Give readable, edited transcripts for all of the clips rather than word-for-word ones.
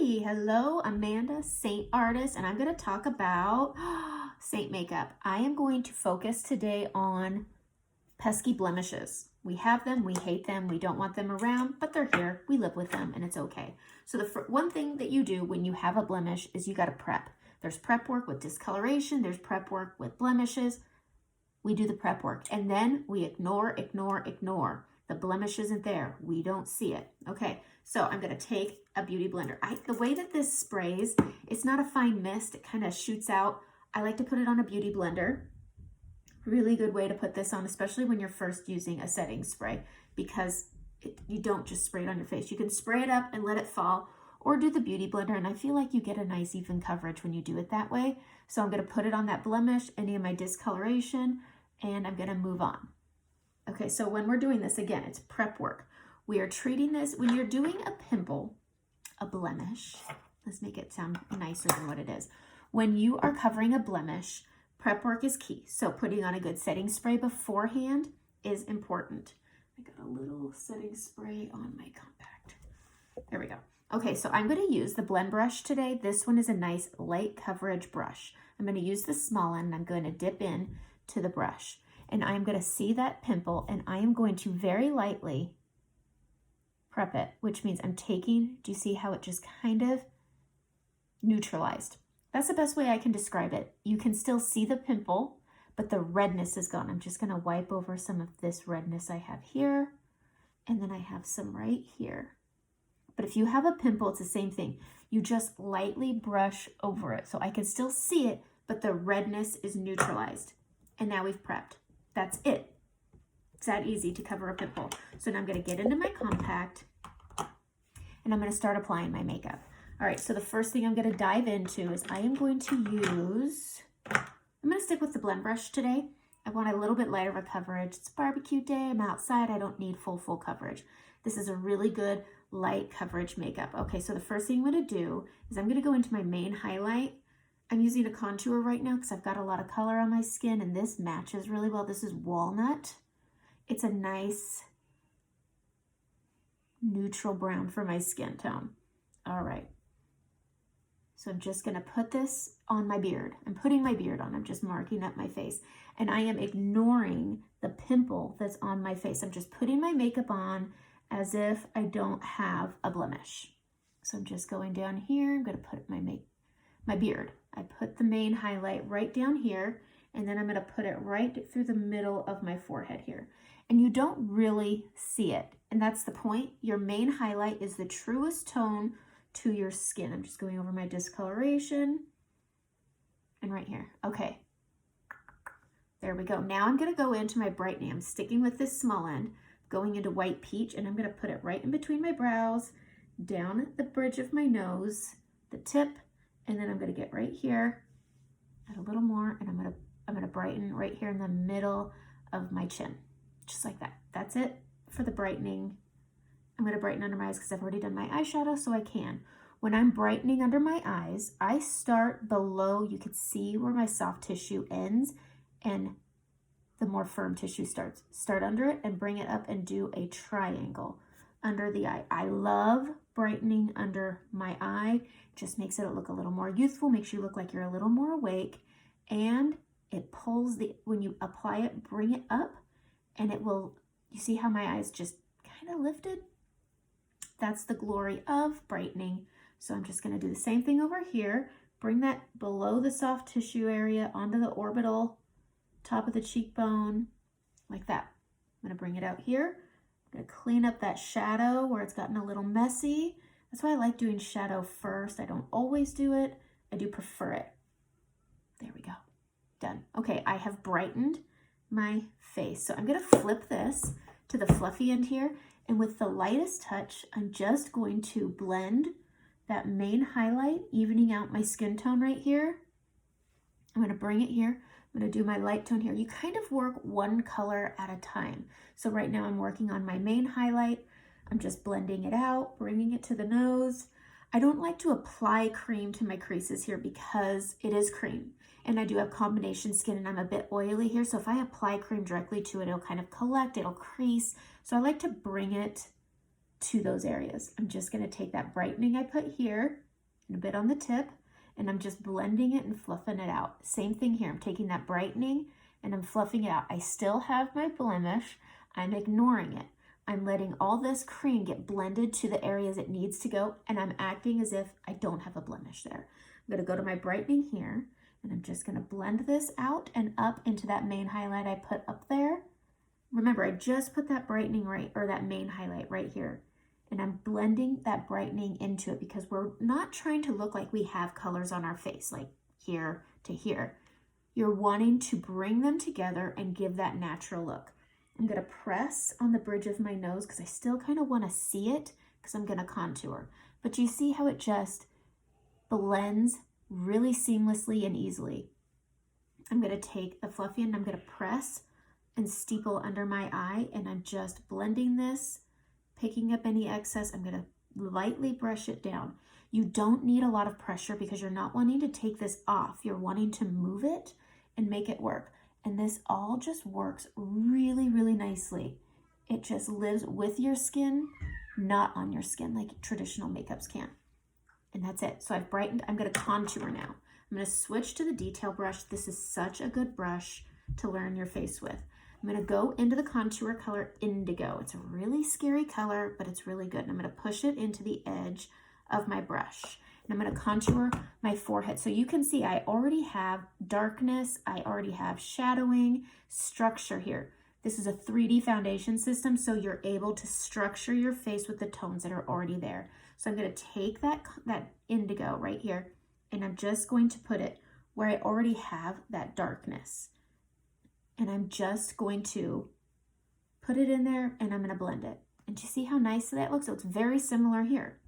Hello, Amanda, Seint artist, and I'm going to talk about Seint makeup. I am going to focus today on pesky blemishes. We have them, we hate them, we don't want them around, but they're here. We live with them, and it's okay. So the one thing that you do when you have a blemish is you got to prep. There's prep work with discoloration. There's prep work with blemishes. We do the prep work, and then we ignore. The blemish isn't there. We don't see it. Okay, so I'm going to take a beauty blender. The way that this sprays, it's not a fine mist. It kind of shoots out. I like to put it on a beauty blender. Really good way to put this on, especially when you're first using a setting spray, because you don't just spray it on your face. You can spray it up and let it fall, or do the beauty blender, and I feel like you get a nice even coverage when you do it that way. So I'm going to put it on that blemish, any of my discoloration, and I'm going to move on. Okay, so when we're doing this, again, it's prep work. We are treating this, when you're doing a pimple, a blemish, let's make it sound nicer than what it is. When you are covering a blemish, prep work is key. So putting on a good setting spray beforehand is important. I got a little setting spray on my compact. There we go. Okay, so I'm going to use the blend brush today. This one is a nice light coverage brush. I'm going to use the small end, and I'm going to dip in to the brush. And I'm going to see that pimple, and I am going to very lightly prep it, which means I'm taking, do you see how it just kind of neutralized? That's the best way I can describe it. You can still see the pimple, but the redness is gone. I'm just going to wipe over some of this redness I have here, and then I have some right here. But if you have a pimple, it's the same thing. You just lightly brush over it. So I can still see it, but the redness is neutralized. And now we've prepped. That's it. It's that easy to cover a pimple. So now I'm going to get into my compact, and I'm going to start applying my makeup. All right, so the first thing I'm going to dive into is I am going to use, I'm going to stick with the blend brush today. I want a little bit lighter of a coverage. It's a barbecue day. I'm outside. I don't need full coverage. This is a really good light coverage makeup. Okay, so the first thing I'm going to do is I'm going to go into my main highlight. I'm using a contour right now because I've got a lot of color on my skin, and this matches really well. This is walnut. It's a nice neutral brown for my skin tone. All right. So I'm just going to put this on my beard. I'm putting my beard on. I'm just marking up my face. And I am ignoring the pimple that's on my face. I'm just putting my makeup on as if I don't have a blemish. So I'm just going down here. I'm going to put my beard. I put the main highlight right down here, and then I'm going to put it right through the middle of my forehead here. And you don't really see it. And that's the point. Your main highlight is the truest tone to your skin. I'm just going over my discoloration and right here. Okay. There we go. Now I'm going to go into my brightening. I'm sticking with this small end, going into white peach, and I'm going to put it right in between my brows, down the bridge of my nose, the tip, and then I'm going to get right here, add a little more, and I'm going to brighten right here in the middle of my chin, just like that. That's it for the brightening. I'm going to brighten under my eyes because I've already done my eyeshadow, so I can. When I'm brightening under my eyes, I start below. You can see where my soft tissue ends, and the more firm tissue starts. Start under it and bring it up and do a triangle under the eye. I love brightening under my eye. Just makes it look a little more youthful, makes you look like you're a little more awake, and it pulls when you apply it, bring it up, and it will, you see how my eyes just kind of lifted? That's the glory of brightening. So I'm just going to do the same thing over here, bring that below the soft tissue area onto the orbital, top of the cheekbone, like that. I'm going to bring it out here. I'm going to clean up that shadow where it's gotten a little messy. That's why I like doing shadow first. I don't always do it. I do prefer it. There we go. Done. Okay, I have brightened my face. So I'm going to flip this to the fluffy end here. And with the lightest touch, I'm just going to blend that main highlight, evening out my skin tone right here. I'm going to bring it here. I'm going to do my light tone here. You kind of work one color at a time. So right now I'm working on my main highlight. I'm just blending it out, bringing it to the nose. I don't like to apply cream to my creases here because it is cream. And I do have combination skin, and I'm a bit oily here. So if I apply cream directly to it, it'll kind of collect, it'll crease. So I like to bring it to those areas. I'm just going to take that brightening I put here, and a bit on the tip, and I'm just blending it and fluffing it out. Same thing here. I'm taking that brightening and I'm fluffing it out. I still have my blemish. I'm ignoring it. I'm letting all this cream get blended to the areas it needs to go, and I'm acting as if I don't have a blemish there. I'm going to go to my brightening here, and I'm just going to blend this out and up into that main highlight I put up there. Remember, I just put that brightening right, or that main highlight right here, and I'm blending that brightening into it because we're not trying to look like we have colors on our face, like here to here. You're wanting to bring them together and give that natural look. I'm going to press on the bridge of my nose because I still kind of want to see it because I'm going to contour. But you see how it just blends really seamlessly and easily. I'm going to take the fluffy end, I'm going to press and steeple under my eye, and I'm just blending this, picking up any excess. I'm going to lightly brush it down. You don't need a lot of pressure because you're not wanting to take this off. You're wanting to move it and make it work. And this all just works really, really nicely. It just lives with your skin, not on your skin like traditional makeups can. And that's it. So I've brightened. I'm going to contour now. I'm going to switch to the detail brush. This is such a good brush to learn your face with. I'm going to go into the contour color Indigo. It's a really scary color, but it's really good. And I'm going to push it into the edge of my brush. And I'm going to contour my forehead. So you can see I already have darkness. I already have shadowing, structure here. This is a 3D foundation system, so you're able to structure your face with the tones that are already there. So I'm going to take that indigo right here, and I'm just going to put it where I already have that darkness. And I'm just going to put it in there, and I'm going to blend it. And do you see how nice that looks? So it's very similar here.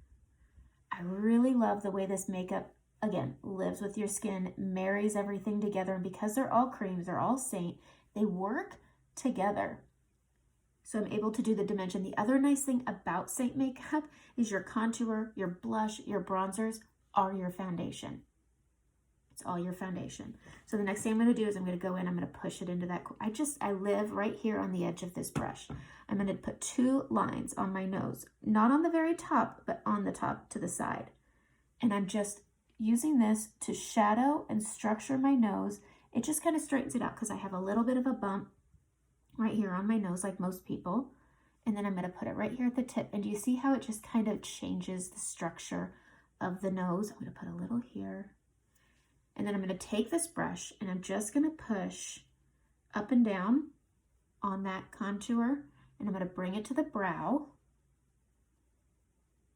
I really love the way this makeup, again, lives with your skin, marries everything together. And because they're all creams, they're all Seint, they work together. So I'm able to do the dimension. The other nice thing about Seint makeup is your contour, your blush, your bronzers are your foundation. It's all your foundation. So the next thing I'm going to do is I'm going to go in, I'm going to push it into that. I live right here on the edge of this brush. I'm going to put 2 lines on my nose, not on the very top, but on the top to the side. And I'm just using this to shadow and structure my nose. It just kind of straightens it out because I have a little bit of a bump right here on my nose like most people. And then I'm going to put it right here at the tip. And do you see how it just kind of changes the structure of the nose? I'm going to put a little here. And then I'm going to take this brush and I'm just going to push up and down on that contour, and I'm going to bring it to the brow.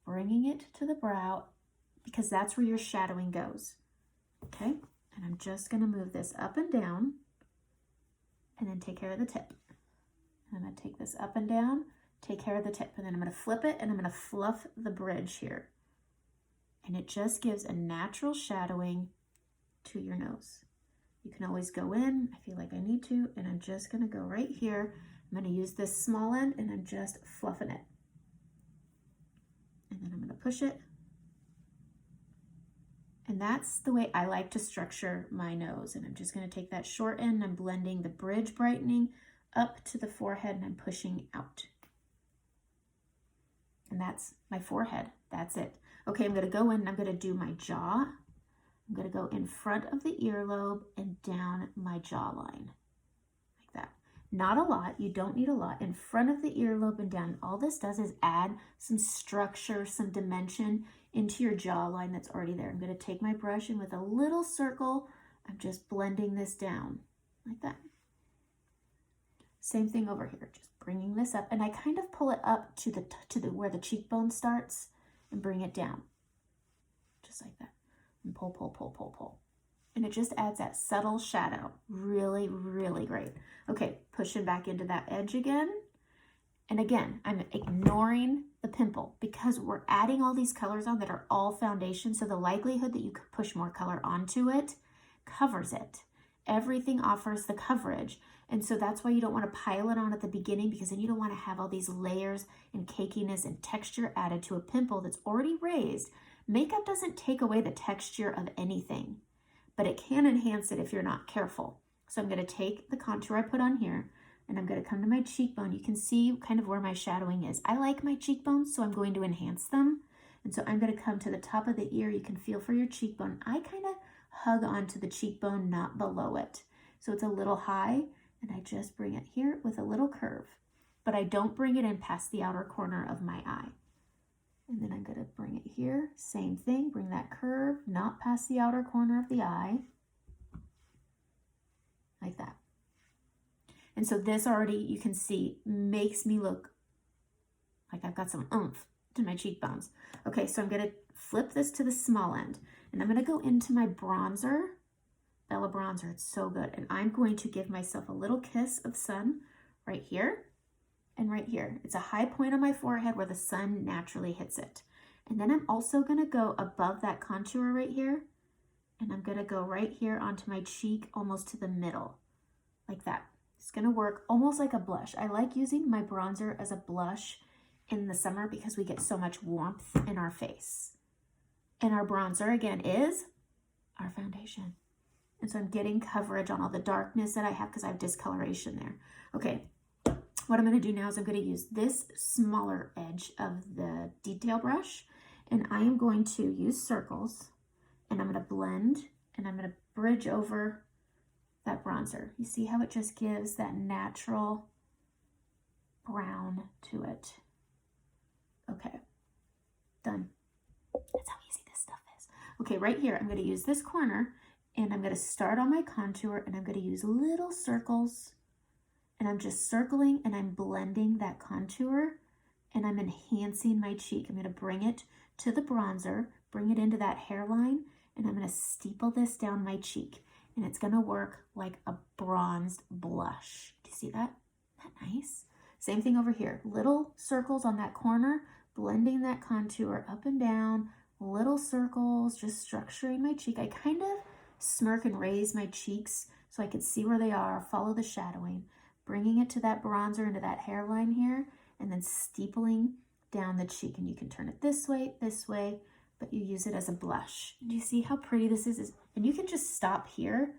Bringing it to the brow because that's where your shadowing goes. Okay? And I'm just going to move this up and down and then take care of the tip. And I'm going to take this up and down, take care of the tip, and then I'm going to flip it and I'm going to fluff the bridge here. And it just gives a natural shadowing to your nose. You can always go in, I feel like I need to, and I'm just going to go right here. I'm going to use this small end and I'm just fluffing it. And then I'm going to push it. And that's the way I like to structure my nose. And I'm just going to take that short end and I'm blending the bridge brightening up to the forehead and I'm pushing out. And that's my forehead. That's it. Okay, I'm going to go in and I'm going to do my jaw. I'm going to go in front of the earlobe and down my jawline, like that. Not a lot. You don't need a lot. In front of the earlobe and down. All this does is add some structure, some dimension into your jawline that's already there. I'm going to take my brush and with a little circle, I'm just blending this down, like that. Same thing over here. Just bringing this up, and I kind of pull it up to the where the cheekbone starts and bring it down, just like that. And pull, pull, pull, pull, pull. And it just adds that subtle shadow. Really, really great. Okay, pushing back into that edge again. And again, I'm ignoring the pimple because we're adding all these colors on that are all foundation. So the likelihood that you could push more color onto it covers it. Everything offers the coverage. And so that's why you don't want to pile it on at the beginning, because then you don't want to have all these layers and cakiness and texture added to a pimple that's already raised. Makeup doesn't take away the texture of anything, but it can enhance it if you're not careful. So I'm going to take the contour I put on here and I'm going to come to my cheekbone. You can see kind of where my shadowing is. I like my cheekbones, so I'm going to enhance them. And so I'm going to come to the top of the ear. You can feel for your cheekbone. I kind of hug onto the cheekbone, not below it. So it's a little high, and I just bring it here with a little curve, but I don't bring it in past the outer corner of my eye. And then I'm going to bring it here. Same thing, bring that curve, not past the outer corner of the eye. Like that. And so this already, you can see, makes me look like I've got some oomph to my cheekbones. Okay, so I'm going to flip this to the small end, and I'm going to go into my bronzer, Bella bronzer. It's so good. And I'm going to give myself a little kiss of sun right here and right here. It's a high point on my forehead where the sun naturally hits it. And then I'm also going to go above that contour right here, and I'm going to go right here onto my cheek, almost to the middle, like that. It's going to work almost like a blush. I like using my bronzer as a blush in the summer because we get so much warmth in our face. And our bronzer, again, is our foundation. And so I'm getting coverage on all the darkness that I have because I have discoloration there. Okay, what I'm going to do now is I'm going to use this smaller edge of the detail brush, and I am going to use circles, and I'm going to blend, and I'm going to bridge over that bronzer. You see how it just gives that natural brown to it. Okay, done. That's how easy this stuff is. Okay, right here, I'm going to use this corner, and I'm going to start on my contour, and I'm going to use little circles, and I'm just circling, and I'm blending that contour, and I'm enhancing my cheek. I'm going to bring it to the bronzer, bring it into that hairline, and I'm going to steeple this down my cheek. And it's going to work like a bronzed blush. Do you see that? Isn't that nice? Same thing over here. Little circles on that corner, blending that contour up and down, little circles, just structuring my cheek. I kind of smirk and raise my cheeks so I can see where they are, follow the shadowing, bringing it to that bronzer, into that hairline here, and then steepling down the cheek. And you can turn it this way, but you use it as a blush. Do you see how pretty this is? And you can just stop here.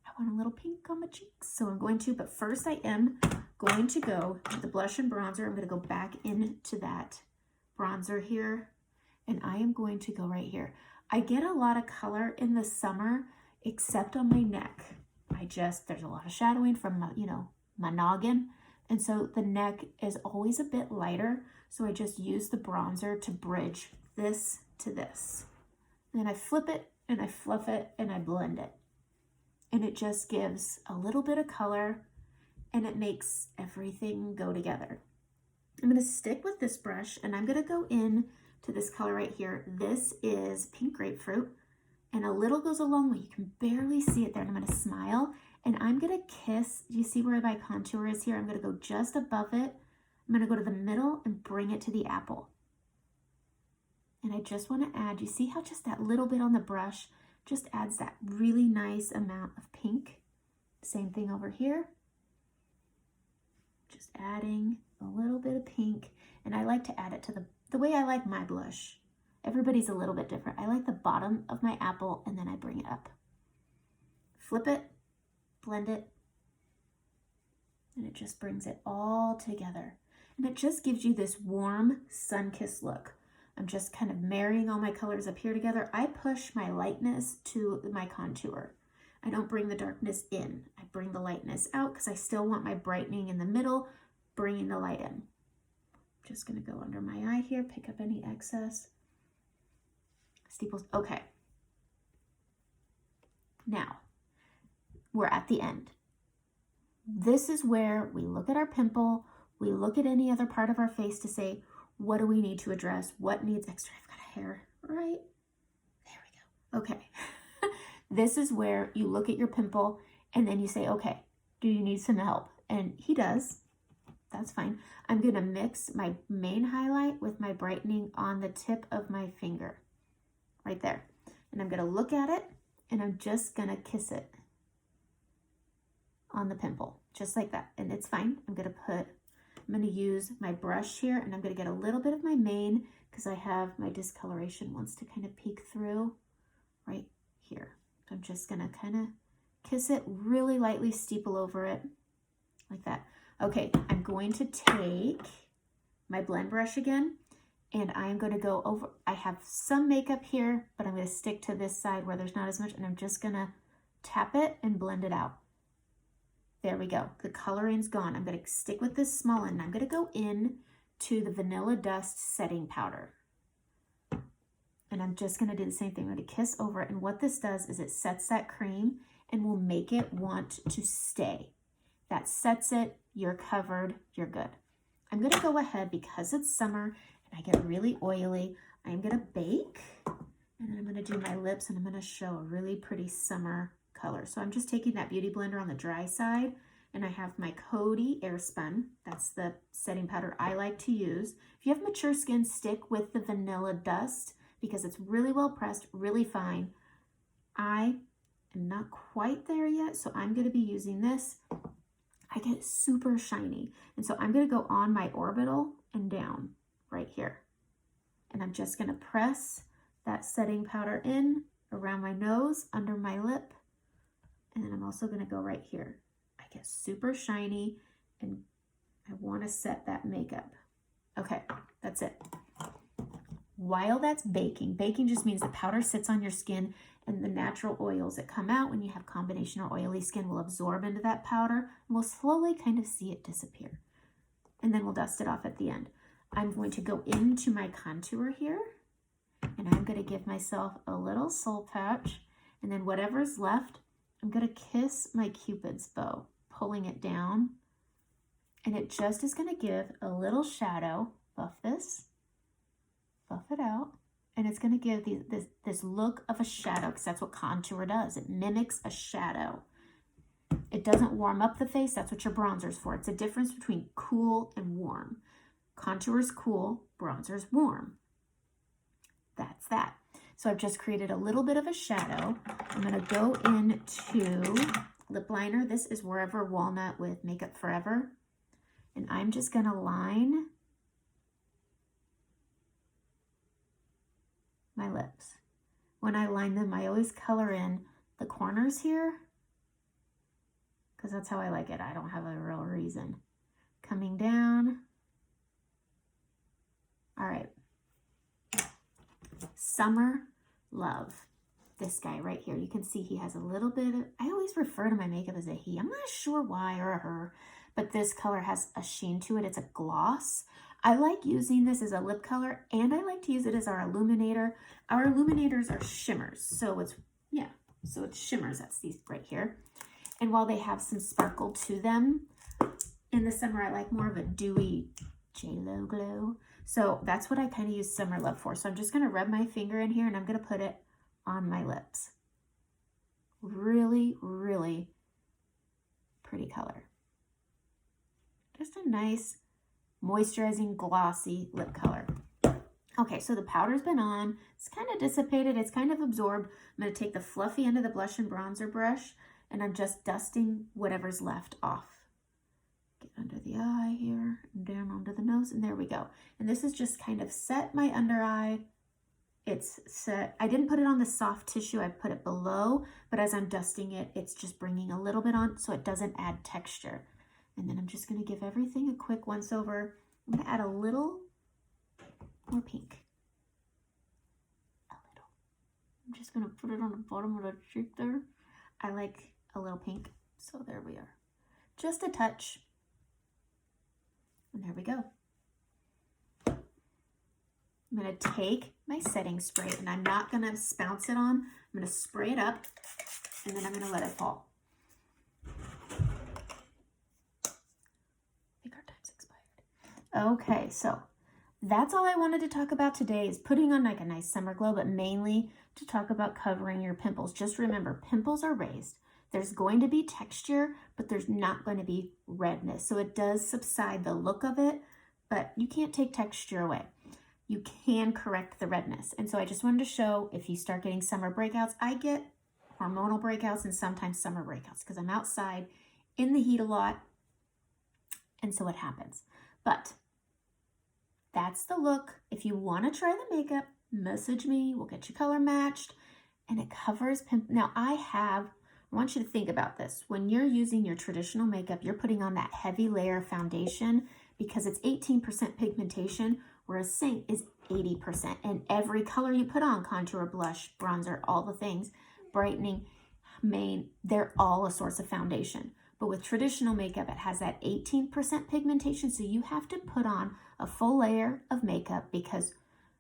I want a little pink on my cheeks, so I'm going to, but first I am going to go to the blush and bronzer. I'm going to go back into that bronzer here, and I am going to go right here. I get a lot of color in the summer, except on my neck. There's a lot of shadowing from my, my noggin, and so the neck is always a bit lighter, so I just use the bronzer to bridge this to this. And then I flip it, and I fluff it, and I blend it. And it just gives a little bit of color, and it makes everything go together. I'm going to stick with this brush, and I'm going to go in to this color right here. This is pink grapefruit, and a little goes a long way. You can barely see it there, and I'm going to smile, and I'm going to kiss. Do you see where my contour is here? I'm going to go just above it. I'm going to go to the middle and bring it to the apple. And I just want to add, you see how just that little bit on the brush just adds that really nice amount of pink. Same thing over here. Just adding a little bit of pink. And I like to add it to the way I like my blush. Everybody's a little bit different. I like the bottom of my apple, and then I bring it up. Flip it, blend it, and it just brings it all together. And it just gives you this warm, sun-kissed look. I'm just kind of marrying all my colors up here together. I push my lightness to my contour. I don't bring the darkness in. I bring the lightness out because I still want my brightening in the middle, bringing the light in. Just going to go under my eye here, pick up any excess. Steeples. Okay. Now, we're at the end. This is where we look at our pimple, we look at any other part of our face to say, what do we need to address? What needs extra? I've got a hair, right? There we go. Okay. This is where you look at your pimple and then you say, okay, do you need some help? And he does. That's fine. I'm going to mix my main highlight with my brightening on the tip of my finger, right there. And I'm going to look at it, and I'm just going to kiss it on the pimple, just like that. And it's fine. I'm going to use my brush here, and I'm going to get a little bit of my main because I have my discoloration wants to kind of peek through right here. I'm just going to kind of kiss it really lightly, steeple over it like that. Okay, I'm going to take my blend brush again, And I'm going to go over, I have some makeup here, but I'm going to stick to this side where there's not as much, and I'm just going to tap it and blend it out. There we go. The coloring's gone. I'm going to stick with this small end. I'm going to go in to the Vanilla Dust setting powder. And I'm just going to do the same thing. I'm going to kiss over it. And what this does is it sets that cream and will make it want to stay. That sets it. You're covered. You're good. I'm going to go ahead because it's summer and I get really oily. I'm going to bake and then I'm going to do my lips and I'm going to show a really pretty summer color. So I'm just taking that Beauty Blender on the dry side and I have my Coty Airspun. That's the setting powder I like to use. If you have mature skin, stick with the Vanilla Dust because it's really well pressed, really fine. I am not quite there yet, so I'm going to be using this. I get super shiny. And so I'm going to go on my orbital and down right here. And I'm just going to press that setting powder in around my nose, under my lip. And then I'm also going to go right here. I get super shiny and I want to set that makeup. Okay, that's it. While that's baking, baking just means the powder sits on your skin and the natural oils that come out when you have combination or oily skin will absorb into that powder and we'll slowly kind of see it disappear. And then we'll dust it off at the end. I'm going to go into my contour here and I'm going to give myself a little soul patch and then whatever's left, I'm going to kiss my Cupid's bow, pulling it down and it just is going to give a little shadow. Buff this, buff it out. And it's going to give this look of a shadow because that's what contour does. It mimics a shadow. It doesn't warm up the face. That's what your bronzer's for. It's a difference between cool and warm. Contour's cool, bronzer's warm. That's that. So I've just created a little bit of a shadow. I'm going to go into lip liner. This is Wherever Walnut with Makeup Forever. And I'm just going to line my lips. When I line them, I always color in the corners here because that's how I like it. I don't have a real reason. Coming down. All right. Summer Love. This guy right here. You can see he has a little bit of, I always refer to my makeup as a he. I'm not sure why or a her, but this color has a sheen to it. It's a gloss. I like using this as a lip color and I like to use it as our illuminator. Our illuminators are shimmers. So it's, yeah, so it's shimmers. That's these right here. And while they have some sparkle to them, in the summer, I like more of a dewy J-Lo glow. So that's what I kind of use Summer Love for. So I'm just going to rub my finger in here and I'm going to put it on my lips. Really, really pretty color. Just a nice moisturizing, glossy lip color. Okay, so the powder's been on. It's kind of dissipated. It's kind of absorbed. I'm going to take the fluffy end of the blush and bronzer brush, and I'm just dusting whatever's left off. Get under the eye here, and down onto the nose, and there we go. And this is just kind of set my under eye. It's set. I didn't put it on the soft tissue. I put it below, but as I'm dusting it, it's just bringing a little bit on so it doesn't add texture. And then I'm just going to give everything a quick once over. I'm going to add a little more pink. A little. I'm just going to put it on the bottom of the cheek there. I like a little pink. So there we are. Just a touch. And there we go. I'm going to take my setting spray and I'm not going to spounce it on. I'm going to spray it up and then I'm going to let it fall. Okay, so that's all I wanted to talk about today is putting on like a nice summer glow, but mainly to talk about covering your pimples. Just remember, pimples are raised. There's going to be texture, but there's not going to be redness. So it does subside the look of it, but you can't take texture away. You can correct the redness. And so I just wanted to show if you start getting summer breakouts, I get hormonal breakouts and sometimes summer breakouts because I'm outside in the heat a lot. And so it happens. But that's the look. If you want to try the makeup, message me. We'll get you color matched. And it covers pimple. Now I want you to think about this. When you're using your traditional makeup, you're putting on that heavy layer of foundation because it's 18% pigmentation, whereas Seint is 80%. And every color you put on, contour, blush, bronzer, all the things, brightening, they're all a source of foundation. But with traditional makeup, it has that 18% pigmentation, so you have to put on a full layer of makeup because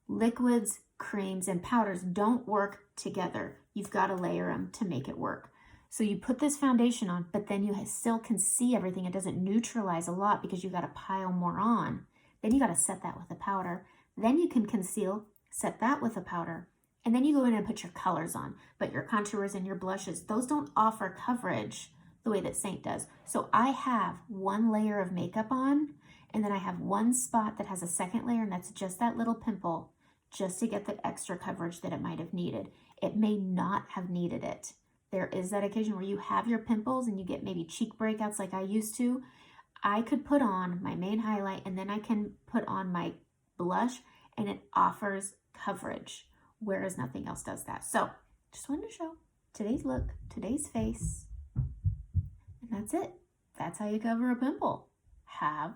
liquids, creams, and powders don't work together. You've got to layer them to make it work. So you put this foundation on, but then you still can see everything. It doesn't neutralize a lot because you've got to pile more on. Then you got to set that with a powder. Then you can conceal, set that with a powder. And then you go in and put your colors on. But your contours and your blushes, those don't offer coverage the way that Seint does. So I have one layer of makeup on, and then I have one spot that has a second layer, and that's just that little pimple, just to get the extra coverage that it might have needed. It may not have needed it. There is that occasion where you have your pimples and you get maybe cheek breakouts like I used to. I could put on my main highlight, and then I can put on my blush, and it offers coverage, whereas nothing else does that. So just wanted to show today's look, today's face, and that's it. That's how you cover a pimple. Have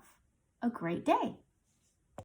a great day.